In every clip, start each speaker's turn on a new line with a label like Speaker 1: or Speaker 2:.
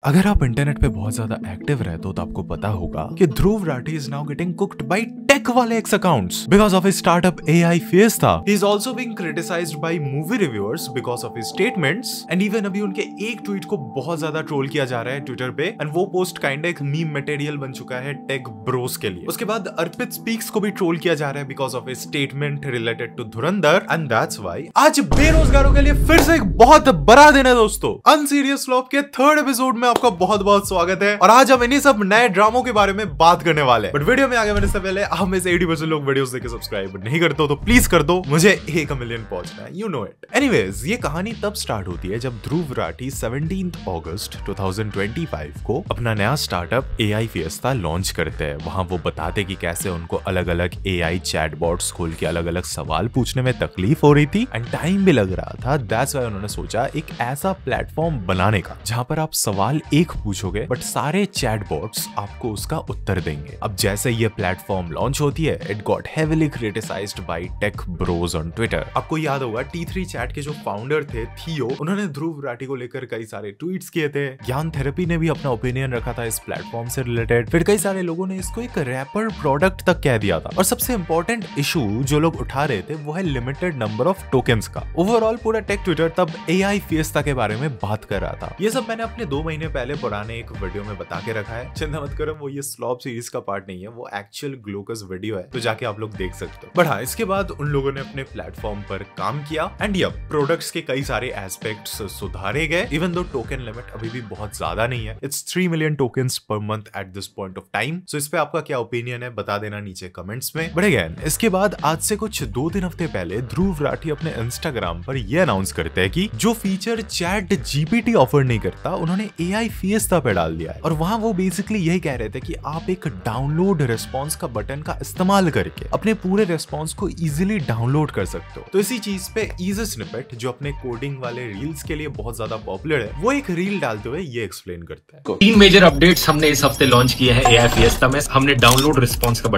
Speaker 1: अगर आप इंटरनेट पे बहुत ज्यादा एक्टिव रहते हो तो आपको पता होगा कि Dhruv Rathee is now getting cooked by tech वाले X accounts because of his startup AI fiesta. He is also being criticised by movie reviewers because of his statements and even अभी उनके एक ट्वीट को बहुत ज्यादा ट्रोल किया जा रहा है ट्विटर पे एंड वो पोस्ट काइंड एक मीम मटेरियल बन चुका है टेक ब्रोस के लिए। उसके बाद अर्पित स्पीक्स को भी ट्रोल किया जा रहा है because of his statement related to Dhurandhar and that's why आज बेरोजगारों के लिए फिर से एक बहुत बड़ा दिन है दोस्तों। अनसीरियस फ्लॉप के थर्ड एपिसोड में आपका बहुत बहुत स्वागत है और आज हम इन्हीं सब नए ड्रामों के बारे में बात करने वाले हैं। बट वीडियो में आगे बढ़ने से पहले आप में से 80% लोग वीडियोस देख के सब्सक्राइब नहीं करते हो तो प्लीज कर दो, मुझे 1 मिलियन पहुंचना है, यू नो इट। एनीवेज ये कहानी तब स्टार्ट होती है जब ध्रुव राठी 17 अगस्त 2025 को अपना नया स्टार्टअप एआई फिएस्ता लॉन्च करते हैं। वहां वो बताते कि कैसे उनको अलग अलग एआई चैटबॉट्स खोल के अलग अलग सवाल पूछने में तकलीफ हो रही थी एंड टाइम भी लग रहा था। दैट्स व्हाई उन्होंने सोचा एक ऐसा प्लेटफॉर्म बनाने का जहां पर आप सवाल एक पूछोगे बट सारे चैटबॉट्स आपको उसका उत्तर देंगे। अब जैसे ये प्लेटफॉर्म लॉन्च होती है it got heavily criticised by tech bros on Twitter. आपको याद होगा T3 चैट के जो फाउंडर थे थियो, उन्होंने ध्रुव राठी को लेकर कई सारे ट्वीट्स किए थे। ज्ञान थेरेपी ने भी अपना ओपिनियन रखा था इस प्लेटफॉर्म से रिलेटेड। फिर कई सारे लोगों ने इसको एक रैपर प्रोडक्ट तक कह दिया था और सबसे इंपॉर्टेंट इशू जो लोग उठा रहे थे वो है लिमिटेड नंबर ऑफ टोकन्स का। ओवरऑल पूरा टेक ट्विटर तब एआई फिएस्ता के बारे में बात कर रहा था। ये सब मैंने अपने 2 महीने पहले पुराने एक वीडियो में बता के रखा है, चिंता मत करो, वो ये स्लॉप सीरीज का पार्ट नहीं है, वो एक्चुअल ग्लूकोस वीडियो है तो जाके आप लोग देख सकते हो। बट हाँ, इसके बाद उन लोगों ने अपने प्लेटफॉर्म पर काम किया एंड यप प्रोडक्ट्स के कई सारे एस्पेक्ट्स सुधारे गए। इवन दो टोकन लिमिट अभी भी बहुत ज्यादा नहीं है, it's 3 million tokens per month at this point of time. So इस पे आपका क्या ओपिनियन है बता देना नीचे कमेंट्स में। बट अगेन इसके बाद आज से कुछ 2-3 हफ्ते पहले ध्रुव राठी अपने इंस्टाग्राम पर यह अनाउंस करते हैं कि जो फीचर चैट जीपीटी ऑफर नहीं करता उन्होंने एआई फिएस्ता पे डाल दिया है। और वहां वो बेसिकली यही कह रहे थे कि आप एक डाउनलोड रिस्पॉन्स का बटन का इस्तेमाल करके अपने पूरे रिस्पॉन्स को इजीली डाउनलोड कर सकते हो। तो इसी चीज पे इजी स्निपेट जो अपने कोडिंग वाले रील्स के लिए बहुत ज्यादा पॉपुलर है, वो एक रील डालते हुए ये एक्सप्लेन करता है।
Speaker 2: 3 मेजर अपडेट्स हमने इस हफ्ते लॉन्च किए हैं एआई फिएस्ता में। हमने डाउनलोड रिस्पॉन्स का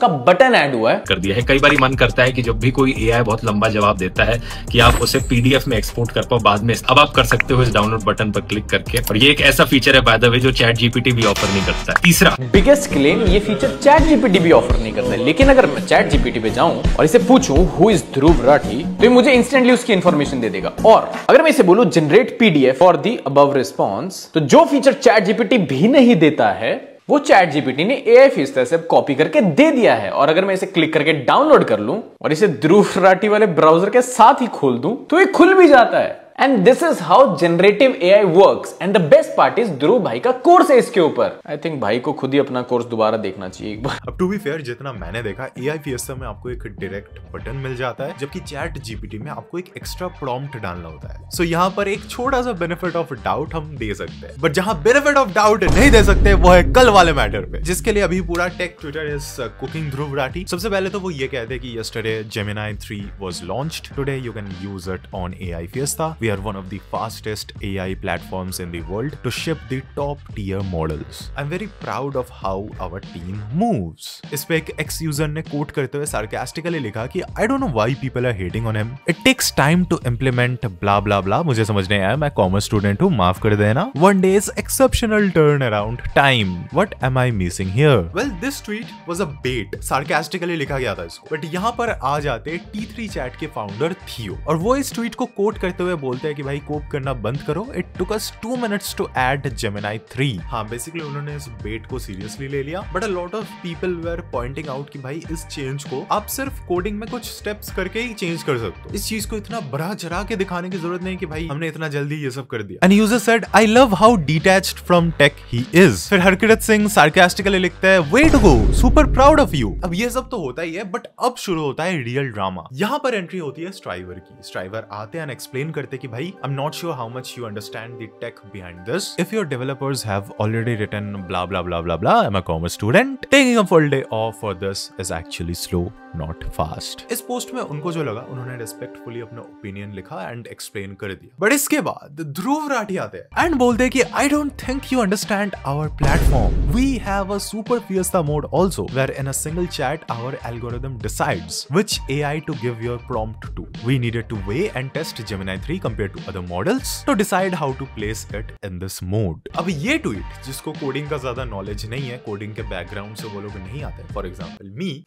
Speaker 2: बटन ऐड हुआ है कर दिया है। कई बार मन करता है कि जब भी कोई एआई बहुत लंबा जवाब देता है कि आप उसे पीडीएफ में एक्सपोर्ट कर पाओ बाद में, अब आप कर सकते हो इस डाउनलोड बटन पर क्लिक करके। और ये एक ऐसा फीचर है बाय द वे जो चैट जीपीटी भी ऑफर नहीं करता है। तीसरा
Speaker 3: बिगेस्ट क्लेम, ये फीचर चैट जीपीटी भी ऑफर नहीं करता है। लेकिन अगर मैं चैट जीपीटी पे जाऊं और इसे पूछूं हु इज ध्रुव राठी तो ये मुझे इंस्टेंटली उसकी इंफॉर्मेशन दे देगा। और अगर मैं इसे बोलूं generate PDF for the above response तो जो फीचर चैट जीपीटी भी नहीं देता है वो चैट जीपीटी ने एआई फिएस्ता से कॉपी करके दे दिया है। और अगर मैं इसे क्लिक करके डाउनलोड कर लूं और इसे ध्रुव राठी वाले ब्राउजर के साथ ही खोल दूं तो ये खुल भी जाता है। And this is how generative AI works. And the best part is ध्रुव भाई का कोर्स है इसके ऊपर। I think भाई को खुद ही अपना कोर्स दोबारा देखना चाहिए एक बार।
Speaker 1: अब टू बी फेयर जितना मैंने देखा एआई फिएस्ता में आपको एक डायरेक्ट बटन मिल जाता है जबकि चैट जीपीटी में आपको एक एक्स्ट्रा प्रॉम्प्ट डालना होता है। सो यहाँ पर एक छोटा सा बेनिफिट ऑफ डाउट हम दे सकते हैं, बट जहां बेनिफिट ऑफ डाउट नहीं दे सकते वो है कल वाले मैटर पे, जिसके लिए अभी पूरा take Twitter is cooking Dhruv Rathee. सबसे पहले तो वो ये कहते हैं कि yesterday Gemini 3 was launched. Today you can use it on AI Fiesta. We are one of the fastest AI platforms in the world to ship the top tier models. I'm very proud of how our team moves. इस पे एक ex user ने coat करते हुए sarcastically लिखा कि I don't know why people are hating on him. It takes time to implement blah blah blah. मुझे समझ नहीं आया, मैं कॉमर्स स्टूडेंट हूँ, माफ कर देना। One day's exceptional turnaround time. What am I missing here? Well, this tweet was a bait. Sarcastically लिखा गया था इसको, बट यहाँ पर आ जाते T3 चैट के फाउंडर थियो और वो इस ट्वीट को कोट करते हुए बोलते हैं कि भाई कोप करना बंद करो, it took us 2 minutes to add Gemini 3। हाँ, बेसिकली उन्होंने इस बेट को सीरियसली ले लिया, but a lot of people were pointing out कि भाई इस चेंज को आप सिर्फ कोडिंग में कुछ स्टेप्स करके ही चेंज कर सकते हो। इस चीज को इतना बड़ा चढ़ा के दिखाने की जरूरत नहीं कि भाई हमने इतना जल्दी ये सब कर दिया। And user said I love how detached from tech he is. फिर हरकिरत सिंह सार्कास्टिकली लिखता है way to go, super proud of you. अब ये सब तो होता ही है, बट अब शुरू होता है रियल ड्रामा। यहाँ पर एंट्री होती है स्ट्राइवर की। स्ट्राइवर आते हैं एंड एक्सप्लेन करते कि भाई I am not sure how much you understand the tech behind this. If your developers have already written blah blah blah blah blah, I'm a commerce student. Taking a full day off for this is actually slow. Not fast. इस post में उनको जो लगा उन्होंने respectfully अपना opinion लिखा and explain कर दिया। बट इसके बाद ध्रुव राठी आते हैं एंड बोलते हैं कि I don't think you understand our platform. We have a super fiesta mode also where in a single chat our algorithm decides which AI to give your prompt to. We needed to weigh and test Gemini 3 compared to other models to decide how to place it in this mode. अब ये tweet जिसको coding का ज्यादा knowledge नहीं है, coding के background से वो लोग नहीं आते, फॉर एग्जाम्पल मी,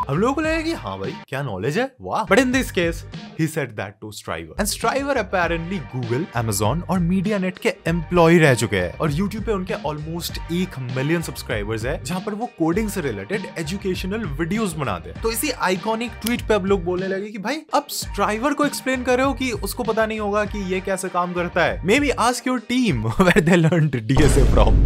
Speaker 1: हम लोगों को लगा कि हाँ भाई क्या नॉलेज है, वाह। But in this case he said that to Striver and Striver apparently Google, Amazon और मीडिया नेट के एम्प्लॉय रह चुके हैं और यूट्यूब पे उनके ऑलमोस्ट 1 मिलियन सब्सक्राइबर्स है जहां पर वो कोडिंग से रिलेटेड एजुकेशनल वीडियोस बनाते हैं। तो इसी आइकॉनिक ट्वीट पे अब लोग बोलने लगे कि भाई अब स्ट्राइवर को एक्सप्लेन कर रहे हो कि उसको पता नहीं होगा कि ये कैसे काम करता है। May be ask your team where they learned DSA from.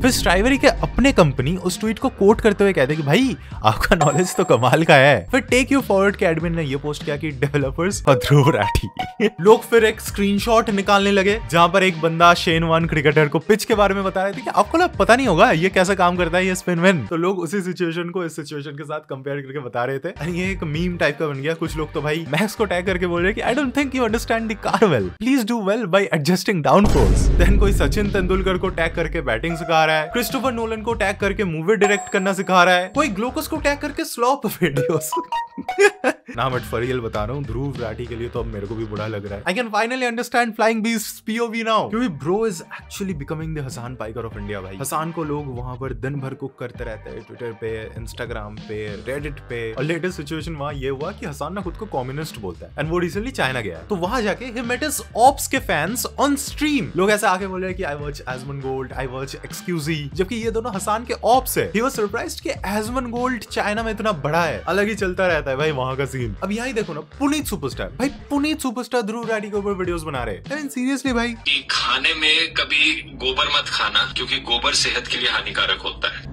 Speaker 1: फिर स्ट्राइवर के अपने कंपनी उस ट्वीट को कोट करते हुए कहते कि भाई आपका नॉलेज तो कमाल का है। फिर टेक यू फॉरवर्ड के एडमिन ने ये पोस्ट किया कि डेवलपर्स और ध्रुव राठी। लोग फिर एक स्क्रीनशॉट निकालने लगे जहां पर एक बंदा शेन वॉर्न क्रिकेटर को पिच के बारे में बता रहे थे कि आपको ना पता नहीं होगा ये कैसे काम करता है ये स्पिन विन। तो लोग उसी सिचुएशन को इस सिचुएशन के साथ कंपेयर करके बता रहे थे एंड ये एक मीम टाइप का बन गया। कुछ लोग तो भाई मैक्स को टैग करके बोल रहे कि I don't think you understand the car well, please do well by adjusting downforce. Then कोई सचिन तेंदुलकर को टैग करके बैटिंग सिखा रहा है, क्रिस्टोफर नोलन को टैग करके मूवी डायरेक्ट करना सिखा रहा है, कोई ग्लोकस को टैग करके स्लॉप वीडियोस। ना बट फॉर रियल बता रहा हूँ, ध्रुव राठी के लिए तो अब मेरे को भी बुरा लग रहा है। I can finally understand flying beast POV now, क्योंकि bro is actually becoming the Hasan Piker of India. भाई हसान को लोग वहां पर दिन भर कुक करते रहते हैं, ट्विटर पे, इंस्टाग्राम पे, रेडिट पे। और लेटेस्ट सिचुएशन वहां ये हुआ कि हसान ना खुद को कम्युनिस्ट बोलता है एंड वो रिसेंटली चाइना गया है, तो वहां जाके ही मेट हिज ऑप्स के फैंस ऑन स्ट्रीम। लोग ऐसे आके बोल रहे हैं कि आई वॉच एज़मनगोल्ड, आई वॉच एक्सक्यूजी, जबकि ये दोनों हसान के ऑप्स है। ही वाज सरप्राइज्ड कि एज़मनगोल्ड चाइना में इतना बड़ा है, अलग ही चलता रहता है भाई वहां का सीन। अब यहाँ ही देखो ना, पुनीत सुपरस्टार, भाई पुनीत सुपरस्टार ध्रुव राठी के ऊपर वीडियोस बना रहे हैं। सीरियसली भाई,
Speaker 2: खाने में कभी गोबर मत खाना क्योंकि गोबर सेहत के लिए हानिकारक होता है।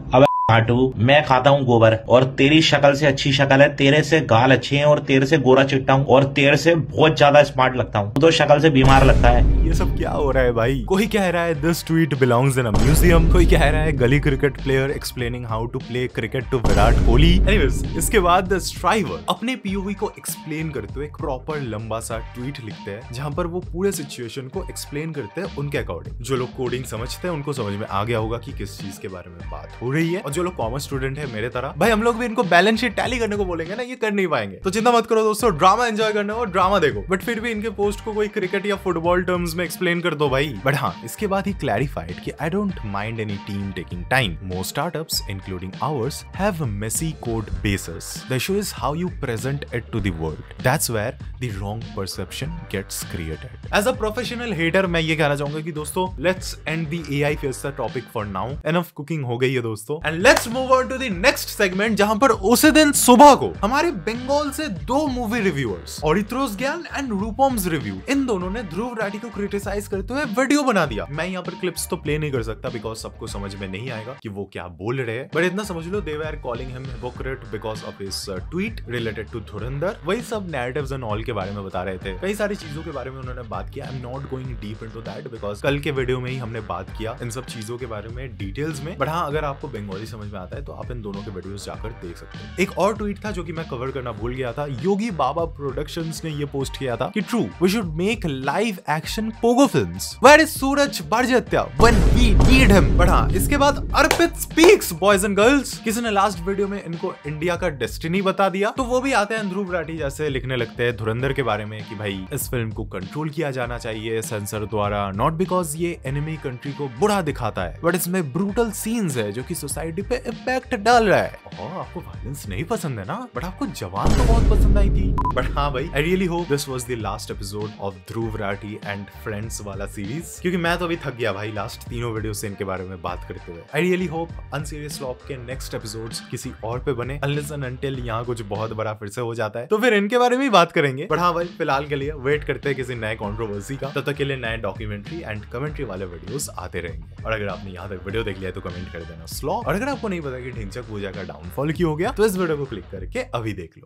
Speaker 4: हाटू, मैं खाता हूँ गोबर और तेरी शक्ल से अच्छी शक्ल है, तेरे से गाल अच्छे हैं और तेरे से गोरा चिट्टा हूँ और तेरे से बहुत ज्यादा स्मार्ट लगता हूँ, तो शक्ल से बीमार लगता है।
Speaker 1: ये सब क्या हो रहा है भाई? कोई कह रहा है this tweet belongs in a museum, कोई कह रहा है गली cricket player explaining how to play cricket to Virat Kohli. Anyways, इसके बाद स्ट्राइवर अपने POV को एक्सप्लेन करते हुए एक प्रॉपर लंबा सा ट्वीट लिखते हैं जहां पर वो पूरे सिचुएशन को एक्सप्लेन करते हैं उनके अकॉर्डिंग। जो लोग कोडिंग समझते हैं उनको समझ में आ गया होगा कि किस चीज के बारे में बात हो रही है, और जो लोग कॉमर्स स्टूडेंट है मेरे तरह, भाई हम लोग भी इनको बैलेंस शीट टैली करने को बोलेंगे ना, ये कर नहीं पाएंगे। तो चिंता मत करो दोस्तों, ड्रामा एंजॉय करना हो ड्रामा देखो, बट फिर भी इनके पोस्ट को कोई क्रिकेट या फुटबॉल टर्म्स में एक्सप्लेन कर दो भाई। बट हाँ, इसके बाद ही क्लैरिफाइड कि I don't mind any team taking time. Most startups including ours have messy code bases. The issue is how you present it to the world, that's where the wrong perception gets created. As a professional hater मैं ये कहना चाहूंगा कि दोस्तों let's end the AI fiesta topic for now. Enough cooking हो गई है दोस्तों, and let's move on to the next segment जहां पर उसी दिन सुबह को हमारे बंगाल से 2 मूवी रिव्यूअर्स, ऑरित्रोस ज्ञान एंड रूपम्स रिव्यू, इन दोनों ने ध्रुव राठी को क्रिटिसाइज करते हुए वीडियो बना दिया। मैं यहाँ पर क्लिप्स तो प्ले नहीं कर सकता बिकॉज सबको समझ में नहीं आएगा कि वो क्या बोल रहे हैं, बट इतना समझ लो they were calling him hypocrite because of his tweet related to Dhurandhar. वही सब नैरेटिव्स एंड ऑल के बारे में बता रहे थे, कई सारी चीजों के बारे में उन्होंने बात किया। I am not going deep into that because कल के वीडियो में ही हमने बात किया इन सब चीजों के बारे में डिटेल्स में। बट हाँ, अगर आपको बंगाली समझ में आता है तो आप इन दोनों के वीडियोस जाकर देख सकते हैं। एक और ट्वीट था जो कि मैं कवर करना भूल गया था, योगी बाबा प्रोडक्शंस ने ये पोस्ट किया था कि true we should make live action Pogo films, where is Sooraj Barjatya when we need him. But हाँ, इसके बाद Arpit speaks boys and girls, किसी ने लास्ट वीडियो में इनको इंडिया का डेस्टिनी बता दिया, तो वो भी आते हैं ध्रुव राठी जैसे लिखने लगते हैं धुरंधर के बारे में कि भाई इस फिल्म को कंट्रोल किया जाना चाहिए सेंसर द्वारा, नॉट बिकॉज ये एनिमी कंट्री को बुरा दिखाता है बट इसमें ब्रूटल सीन्स है जो कि सोसाइटी पे इम्पैक्ट डाल रहा है। आपको वायलेंस नहीं पसंद है ना, बट आपको जवान तो बहुत पसंद आई थी। बट हाँ भाई, I really hope this was the last episode of Dhruv Rathee and friends वाला सीरीज, क्योंकि मैं तो अभी थक गया भाई लास्ट 3 वीडियो से इनके बारे में बात करते हुए। आई रियली होप अनसीरियस फ्लॉप के नेक्स्ट एपिसोड्स किसी और पे बने, अनलेस एंड अनटिल यहाँ कुछ बहुत बड़ा फिर से हो जाता है तो फिर इनके बारे में ही बात करेंगे। बट हाँ भाई, फिलहाल के लिए वेट करते हैं किसी नए कंट्रोवर्सी का, तब तक के लिए नए डॉक्यूमेंट्री एंड कमेंट्री वाले वीडियोस आते रहेंगे। और अगर आपने यहाँ तक वीडियो देख लिया तो कमेंट कर देना स्लॉ, और अगर आपको नहीं पता कि ढिंचक पूजा का डाउनफॉल क्यों हो गया तो इस वीडियो को क्लिक करके अभी देख लो।